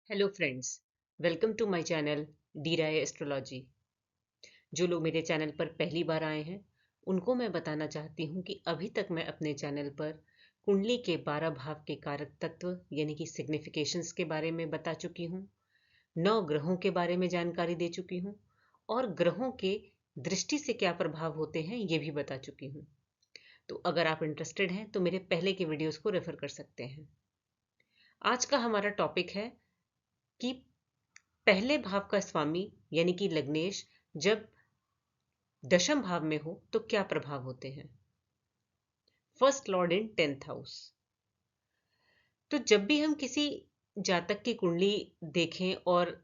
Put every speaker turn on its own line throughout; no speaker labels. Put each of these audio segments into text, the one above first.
Hello friends, welcome to my channel D Rai astrology. जो लोग मेरे चैनल पर पहली बार आए हैं उनको मैं बताना चाहती हूँ कि अभी तक मैं अपने चैनल पर कुंडली के 12 भाव के कारक तत्व यानी कि सिग्निफिकेशंस के बारे में बता चुकी हूँ। 9 ग्रहों के बारे में जानकारी दे चुकी हूँ और ग्रहों के दृष्टि से क्या प्रभाव होते हैं ये भी बता चुकी हूँ। तो अगर आप इंटरेस्टेड हैं तो मेरे पहले के वीडियोस को रेफर कर सकते हैं। आज का हमारा टॉपिक है कि पहले भाव का स्वामी यानी कि लग्नेश जब दशम भाव में हो तो क्या प्रभाव होते हैं। फर्स्ट लॉर्ड इन 10th हाउस। तो जब भी हम किसी जातक की कुंडली देखें और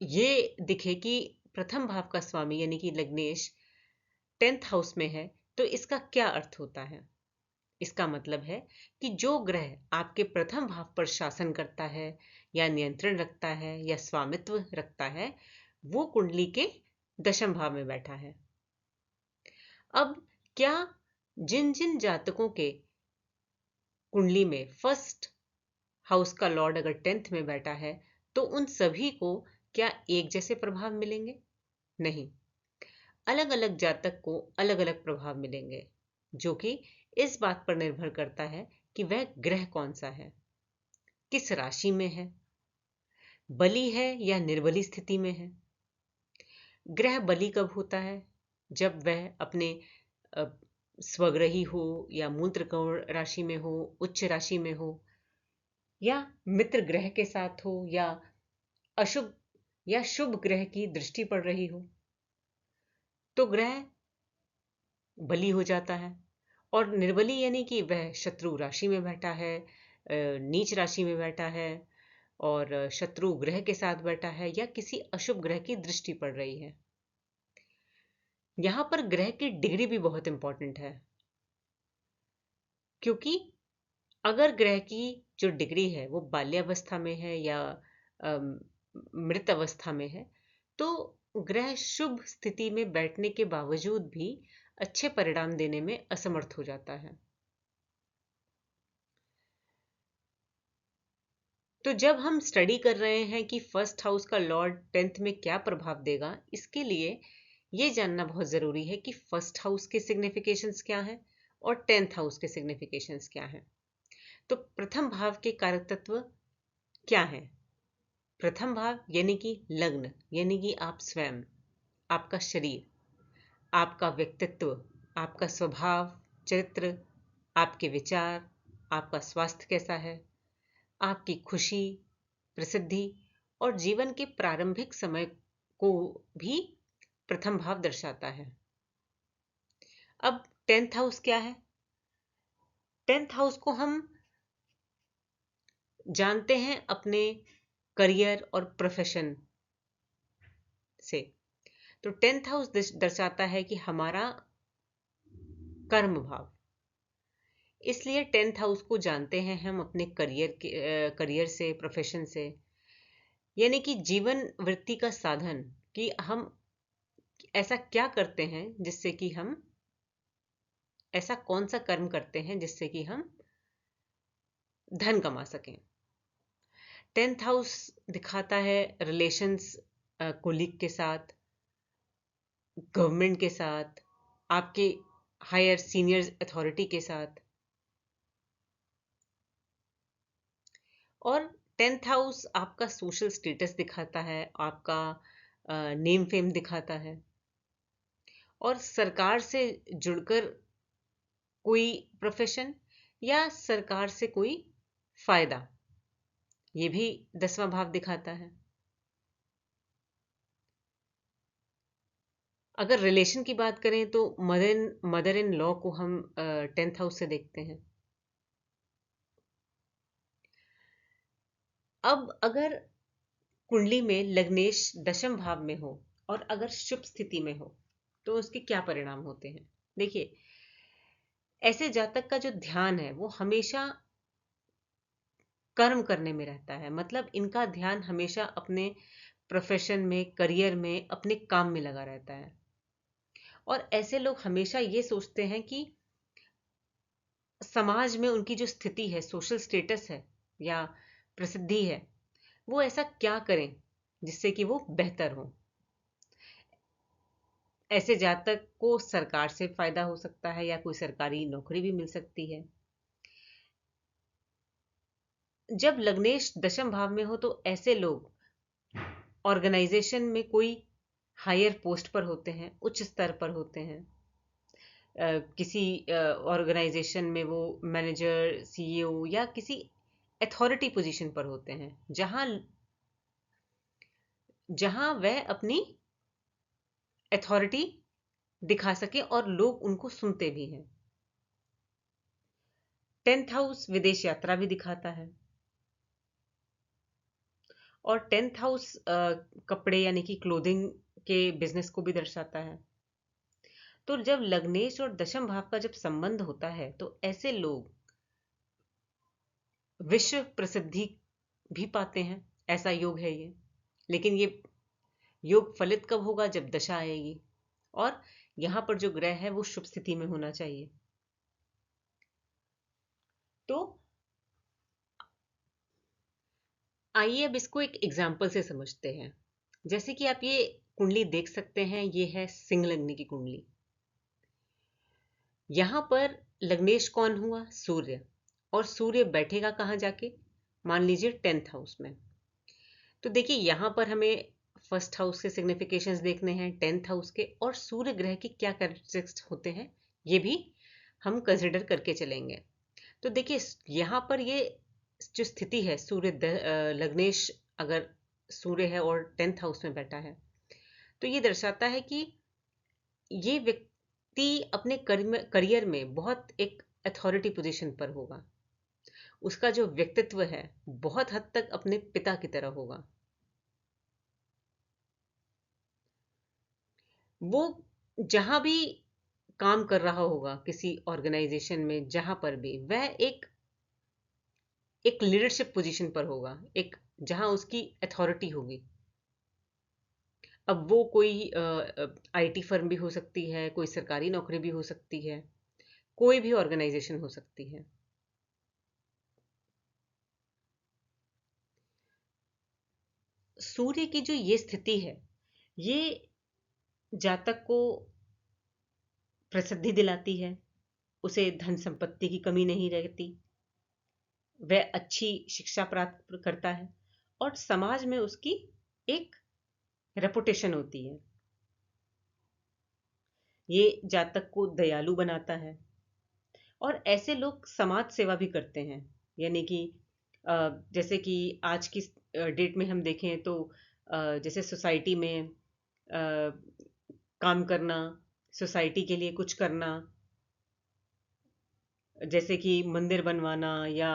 ये दिखे कि प्रथम भाव का स्वामी यानी कि लग्नेश 10th हाउस में है तो इसका क्या अर्थ होता है। इसका मतलब है कि जो ग्रह आपके प्रथम भाव पर शासन करता है या नियंत्रण रखता है या स्वामित्व रखता है वो कुंडली के दशम भाव में बैठा है। अब क्या जिन जिन जातकों के कुंडली में फर्स्ट हाउस का लॉर्ड अगर 10th में बैठा है तो उन सभी को क्या एक जैसे प्रभाव मिलेंगे? नहीं, अलग अलग जातक को अलग अलग प्रभाव मिलेंगे, जो कि इस बात पर निर्भर करता है कि वह ग्रह कौन सा है, किस राशि में है, बली है या निर्बली स्थिति में है। ग्रह बली कब होता है? जब वह अपने अ, स्वग्रही हो या मूत्रकर्ण राशि में हो, उच्च राशि में हो या मित्र ग्रह के साथ हो या अशुभ या शुभ ग्रह की दृष्टि पड़ रही हो तो ग्रह बली हो जाता है। और निर्बली यानी कि वह शत्रु राशि में बैठा है, नीच राशि में बैठा है और शत्रु ग्रह के साथ बैठा है या किसी अशुभ ग्रह की दृष्टि पड़ रही है। यहां पर ग्रह की डिग्री भी बहुत इंपॉर्टेंट है, क्योंकि अगर ग्रह की जो डिग्री है वो बाल्यावस्था में है या मृत अवस्था में है तो ग्रह शुभ स्थिति में बैठने के बावजूद भी अच्छे परिणाम देने में असमर्थ हो जाता है। तो जब हम स्टडी कर रहे हैं कि फर्स्ट हाउस का लॉर्ड 10th में क्या प्रभाव देगा, इसके लिए ये जानना बहुत जरूरी है कि फर्स्ट हाउस के सिग्निफिकेशंस क्या हैं और 10th हाउस के सिग्निफिकेशंस क्या हैं। तो प्रथम भाव के कारक तत्व क्या हैं? प्रथम भाव यानी कि लग्न, यानी कि आप स्वयं, आपका शरीर, आपका व्यक्तित्व, आपका स्वभाव, चरित्र, आपके विचार, आपका स्वास्थ्य कैसा है, आपकी खुशी, प्रसिद्धि और जीवन के प्रारंभिक समय को भी प्रथम भाव दर्शाता है। अब 10th हाउस क्या है? 10th हाउस को हम जानते हैं अपने करियर और प्रोफेशन से। तो 10th हाउस दर्शाता है कि हमारा कर्म भाव, इसलिए 10th हाउस को जानते हैं हम अपने करियर से, प्रोफेशन से, यानी कि जीवन वृत्ति का साधन, कि हम ऐसा क्या करते हैं जिससे कि हम, ऐसा कौन सा कर्म करते हैं जिससे कि हम धन कमा सकें। 10th हाउस दिखाता है रिलेशंस, कोलीग के साथ, गवर्नमेंट के साथ, आपके हायर सीनियर अथॉरिटी के साथ। और 10th हाउस आपका सोशल स्टेटस दिखाता है, आपका नेम फेम दिखाता है और सरकार से जुड़कर कोई प्रोफेशन या सरकार से कोई फायदा, ये भी 10वां भाव दिखाता है। अगर रिलेशन की बात करें तो मदर इन लॉ को हम 10th हाउस से देखते हैं। अब अगर कुंडली में लग्नेश दशम भाव में हो और अगर शुभ स्थिति में हो तो उसके क्या परिणाम होते हैं। देखिए, ऐसे जातक का जो ध्यान है वो हमेशा कर्म करने में रहता है, मतलब इनका ध्यान हमेशा अपने प्रोफेशन में, करियर में, अपने काम में लगा रहता है। और ऐसे लोग हमेशा ये सोचते हैं कि समाज में उनकी जो स्थिति है, सोशल स्टेटस है या प्रसिद्धि है, वो ऐसा क्या करें जिससे कि वो बेहतर हो। ऐसे जातक को सरकार से फायदा हो सकता है या कोई सरकारी नौकरी भी मिल सकती है। जब लग्नेश दशम भाव में हो तो ऐसे लोग ऑर्गेनाइजेशन में कोई हायर पोस्ट पर होते हैं, उच्च स्तर पर होते हैं। किसी ऑर्गेनाइजेशन में वो मैनेजर, सीईओ या किसी अथॉरिटी पोजीशन पर होते हैं, जहां जहां वह अपनी अथॉरिटी दिखा सके और लोग उनको सुनते भी हैं। 10th हाउस विदेश यात्रा भी दिखाता है, और 10th हाउस कपड़े यानी कि क्लोथिंग के बिजनेस को भी दर्शाता है। तो जब लग्नेश और दशम भाव का जब संबंध होता है तो ऐसे लोग विश्व प्रसिद्धि भी पाते हैं, ऐसा योग है ये। लेकिन ये योग फलित कब होगा? जब दशा आएगी, और यहां पर जो ग्रह है वो शुभ स्थिति में होना चाहिए। तो आइए अब इसको एक एग्जाम्पल से समझते हैं। जैसे कि आप ये कुंडली देख सकते हैं, ये है सिंह लग्न की कुंडली। यहां पर लग्नेश कौन हुआ? सूर्य। और सूर्य बैठेगा कहां जाके? मान लीजिए 10th हाउस में। तो देखिए यहां पर हमें फर्स्ट हाउस के सिग्निफिकेशंस देखने हैं, 10th हाउस के, और सूर्य ग्रह के क्या कैरेक्टरिस्टिक्स होते हैं ये भी हम कंसिडर करके चलेंगे। तो देखिए यहाँ पर ये जो स्थिति है, लग्नेश अगर सूर्य है और 10th हाउस में बैठा है, तो ये दर्शाता है कि ये व्यक्ति अपने करियर में बहुत एक अथॉरिटी पोजीशन पर होगा। उसका जो व्यक्तित्व है बहुत हद तक अपने पिता की तरह होगा। वो जहां भी काम कर रहा होगा, किसी ऑर्गेनाइजेशन में, जहां पर भी वह एक लीडरशिप पोजीशन पर होगा, एक जहां उसकी अथॉरिटी होगी। अब वो कोई आईटी फर्म भी हो सकती है, कोई सरकारी नौकरी भी हो सकती है, कोई भी ऑर्गेनाइजेशन हो सकती है। सूर्य की जो ये स्थिति है, ये जातक को प्रसिद्धि दिलाती है, उसे धन संपत्ति की कमी नहीं रहती, वह अच्छी शिक्षा प्राप्त करता है, और समाज में उसकी एक रेपुटेशन होती है। ये जातक को दयालु बनाता है, और ऐसे लोग समाज सेवा भी करते हैं। यानी कि जैसे कि आज की डेट में हम देखें तो जैसे सोसाइटी में काम करना, सोसाइटी के लिए कुछ करना, जैसे कि मंदिर बनवाना या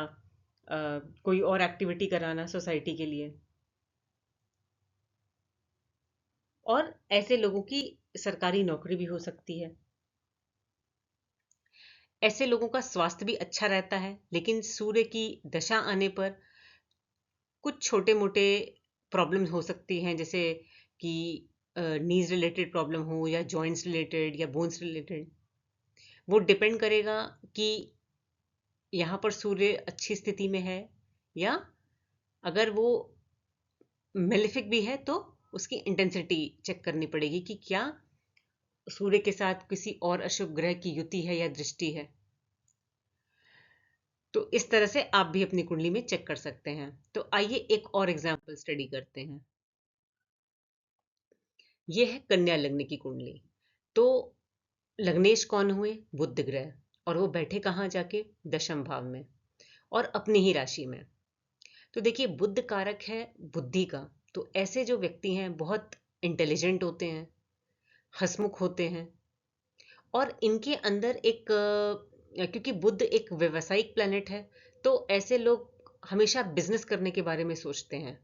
कोई और एक्टिविटी कराना सोसाइटी के लिए। और ऐसे लोगों की सरकारी नौकरी भी हो सकती है। ऐसे लोगों का स्वास्थ्य भी अच्छा रहता है, लेकिन सूर्य की दशा आने पर कुछ छोटे मोटे प्रॉब्लम्स हो सकती हैं, जैसे कि नीज रिलेटेड प्रॉब्लम हो या जॉइंट्स रिलेटेड या बोन्स रिलेटेड। वो डिपेंड करेगा कि यहाँ पर सूर्य अच्छी स्थिति में है, या अगर वो मेलेफिक भी है तो उसकी इंटेंसिटी चेक करनी पड़ेगी कि क्या सूर्य के साथ किसी और अशुभ ग्रह की युति है या दृष्टि है। तो इस तरह से आप भी अपनी कुंडली में चेक कर सकते हैं। तो आइए एक और एग्जाम्पल स्टडी करते हैं। यह है कन्या लग्न की कुंडली। तो लग्नेश कौन हुए? बुध ग्रह। और वो बैठे कहाँ जाके? दशम भाव में, और अपनी ही राशि में। तो देखिए बुध कारक है बुद्धि का। तो ऐसे जो व्यक्ति हैं बहुत इंटेलिजेंट होते हैं, हंसमुख होते हैं, और इनके अंदर एक क्योंकि बुध एक व्यवसायिक प्लैनेट है, तो ऐसे लोग हमेशा बिजनेस करने के बारे में सोचते हैं।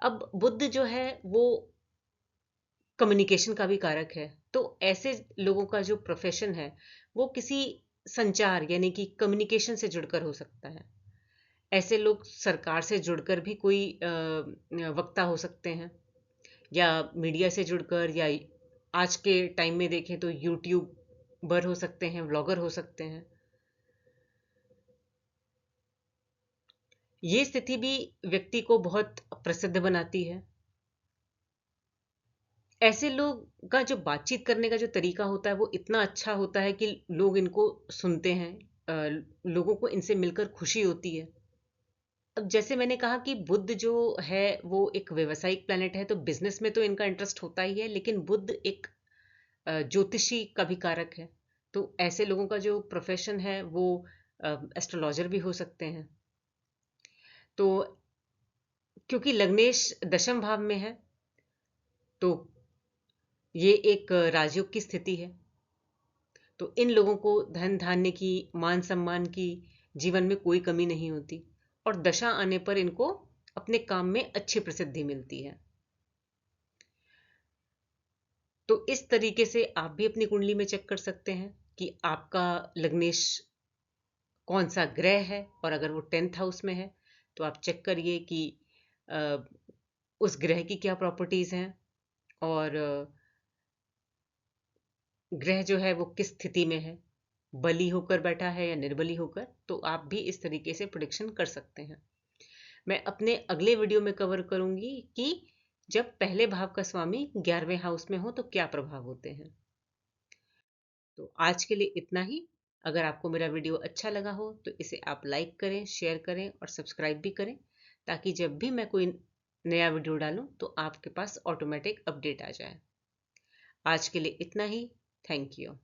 अब बुध जो है वो कम्युनिकेशन का भी कारक है। तो ऐसे लोगों का जो प्रोफेशन है वो किसी संचार यानी कि कम्युनिकेशन से जुड़कर हो सकता है। ऐसे लोग सरकार से जुड़कर भी कोई वक्ता हो सकते हैं, या मीडिया से जुड़कर, या आज के टाइम में देखें तो यूट्यूबर हो सकते हैं, व्लॉगर हो सकते हैं। ये स्थिति भी व्यक्ति को बहुत प्रसिद्ध बनाती है। ऐसे लोग का जो बातचीत करने का जो तरीका होता है वो इतना अच्छा होता है कि लोग इनको सुनते हैं, लोगों को इनसे मिलकर खुशी होती है। अब जैसे मैंने कहा कि बुध जो है वो एक व्यवसायिक प्लैनेट है, तो बिजनेस में तो इनका इंटरेस्ट होता ही है, लेकिन बुध एक ज्योतिषी का भी कारक है। तो ऐसे लोगों का जो प्रोफेशन है वो एस्ट्रोलॉजर भी हो सकते हैं। तो क्योंकि लग्नेश दशम भाव में है, तो ये एक राजयोग की स्थिति है। तो इन लोगों को धन धान्य की, मान सम्मान की, जीवन में कोई कमी नहीं होती, और दशा आने पर इनको अपने काम में अच्छी प्रसिद्धि मिलती है। तो इस तरीके से आप भी अपनी कुंडली में चेक कर सकते हैं कि आपका लग्नेश कौन सा ग्रह है, और अगर वो 10th हाउस में है तो आप चेक करिए कि अ, उस ग्रह की क्या प्रॉपर्टीज हैं, और ग्रह जो है वो किस स्थिति में है, बली होकर बैठा है या निर्बली होकर। तो आप भी इस तरीके से प्रिडिक्शन कर सकते हैं। मैं अपने अगले वीडियो में कवर करूंगी कि जब पहले भाव का स्वामी 11वें हाउस में हो तो क्या प्रभाव होते हैं। तो आज के लिए इतना ही। अगर आपको मेरा वीडियो अच्छा लगा हो तो इसे आप लाइक करें, शेयर करें और सब्सक्राइब भी करें, ताकि जब भी मैं कोई नया वीडियो डालूं तो आपके पास ऑटोमेटिक अपडेट आ जाए। आज के लिए इतना ही। Thank you.